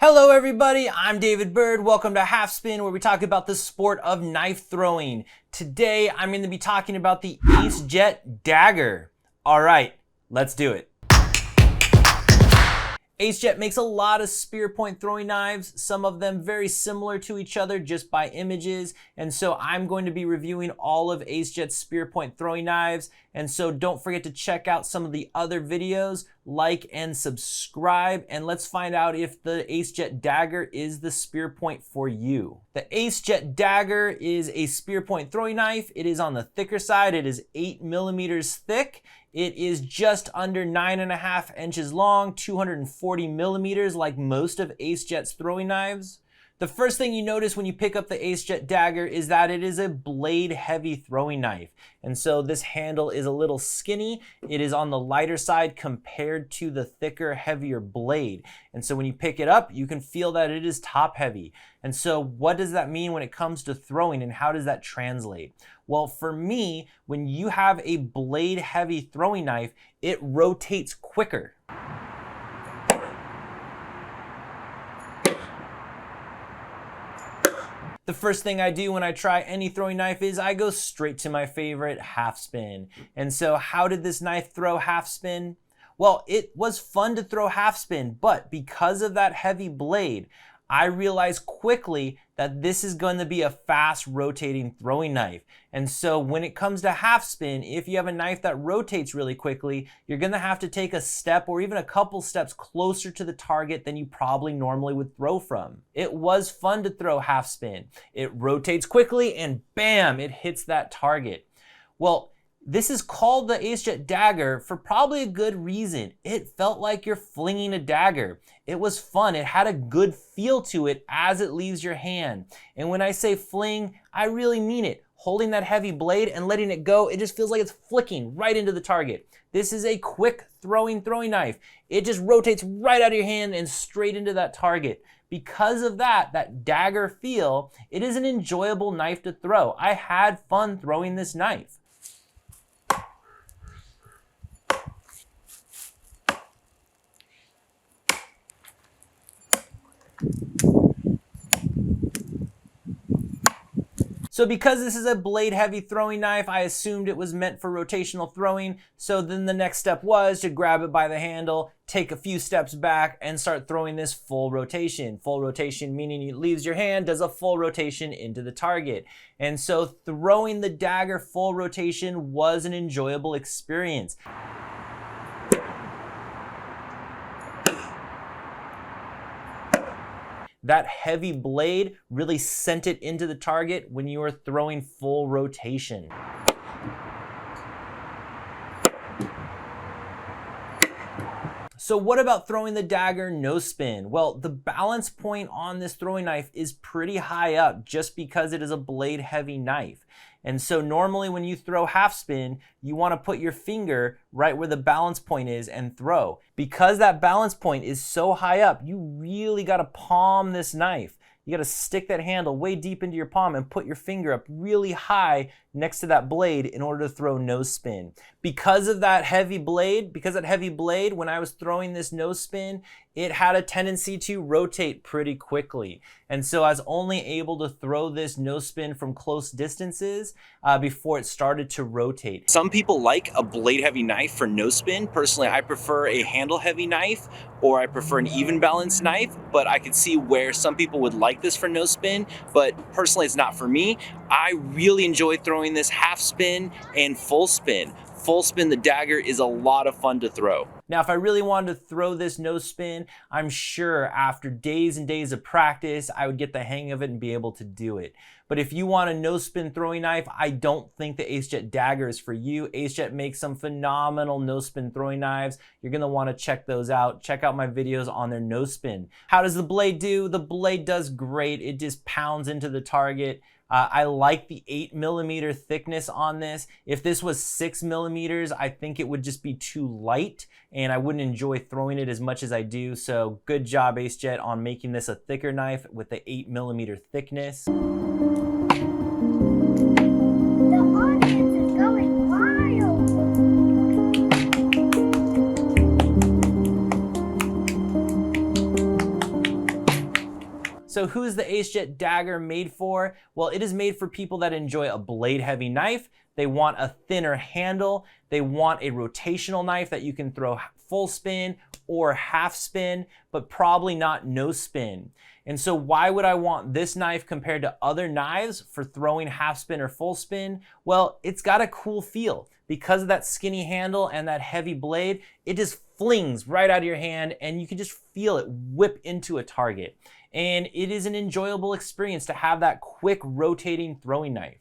Hello everybody, I'm David Bird. Welcome to Half Spin, where we talk about the sport of knife throwing. Today I'm going to be talking about the AceJet Dagger. Alright, let's do it. AceJet makes a lot of spear point throwing knives, some of them very similar to each other just by images, and so I'm going to be reviewing all of AceJet's spear point throwing knives, and so don't forget to check out some of the other videos, like and subscribe, and let's find out if the AceJet Dagger is the spear point for you. The AceJet Dagger is a spear point throwing knife. It is on the thicker side. It is 8 millimeters thick. It is just under 9.5 inches long, 240 millimeters like most of AceJet's throwing knives. The first thing you notice when you pick up the AceJet Dagger is that it is a blade heavy throwing knife. And so this handle is a little skinny. It is on the lighter side compared to the thicker, heavier blade. And so when you pick it up, you can feel that it is top heavy. And so what does that mean when it comes to throwing, and how does that translate? Well, for me, when you have a blade heavy throwing knife, it rotates quicker. The first thing I do when I try any throwing knife is I go straight to my favorite, half spin. And so how did this knife throw half spin? Well, it was fun to throw half spin, but because of that heavy blade, I realized quickly that this is going to be a fast rotating throwing knife. And so when it comes to half spin, if you have a knife that rotates really quickly, you're going to have to take a step or even a couple steps closer to the target than you probably normally would throw from. It was fun to throw half spin. It rotates quickly and bam, it hits that target. Well, this is called the AceJet Dagger for probably a good reason. It felt like you're flinging a dagger. It was fun. It had a good feel to it as it leaves your hand. And when I say fling, I really mean it. Holding that heavy blade and letting it go, it just feels like it's flicking right into the target. This is a quick throwing knife. It just rotates right out of your hand and straight into that target. Because of that dagger feel, it is an enjoyable knife to throw. I had fun throwing this knife. So because this is a blade heavy throwing knife, I assumed it was meant for rotational throwing. So then the next step was to grab it by the handle, take a few steps back and start throwing this full rotation. Full rotation meaning it leaves your hand, does a full rotation into the target. And so throwing the dagger full rotation was an enjoyable experience. That heavy blade really sent it into the target when you were throwing full rotation. So what about throwing the dagger no spin? Well, the balance point on this throwing knife is pretty high up just because it is a blade heavy knife. And so normally when you throw half spin, you want to put your finger right where the balance point is and throw. Because that balance point is so high up, you really got to palm this knife. You got to stick that handle way deep into your palm and put your finger up really high next to that blade in order to throw no spin. Because of that heavy blade, when I was throwing this no spin, it had a tendency to rotate pretty quickly. And so I was only able to throw this no spin from close distances before it started to rotate. Some people like a blade heavy knife for no spin. Personally, I prefer a handle heavy knife, or I prefer an even balance knife, but I could see where some people would like this for no spin, but personally it's not for me. I really enjoy throwing this half spin and full spin. Full spin the dagger is a lot of fun to throw. Now, if I really wanted to throw this no spin, I'm sure after days and days of practice, I would get the hang of it and be able to do it. But if you want a no spin throwing knife, I don't think the AceJet Dagger is for you. AceJet makes some phenomenal no spin throwing knives. You're gonna wanna check those out. Check out my videos on their no spin. How does the blade do? The blade does great. It just pounds into the target. I like the 8 millimeter thickness on this. If this was 6 millimeters, I think it would just be too light and I wouldn't enjoy throwing it as much as I do. So good job, AceJet, on making this a thicker knife with the 8 millimeter thickness. So who is the AceJet Dagger made for? Well, it is made for people that enjoy a blade heavy knife. They want a thinner handle. They want a rotational knife that you can throw full spin or half spin, but probably not no spin. And so why would I want this knife compared to other knives for throwing half spin or full spin? Well, it's got a cool feel. Because of that skinny handle and that heavy blade, it just flings right out of your hand and you can just feel it whip into a target. And it is an enjoyable experience to have that quick rotating throwing knife.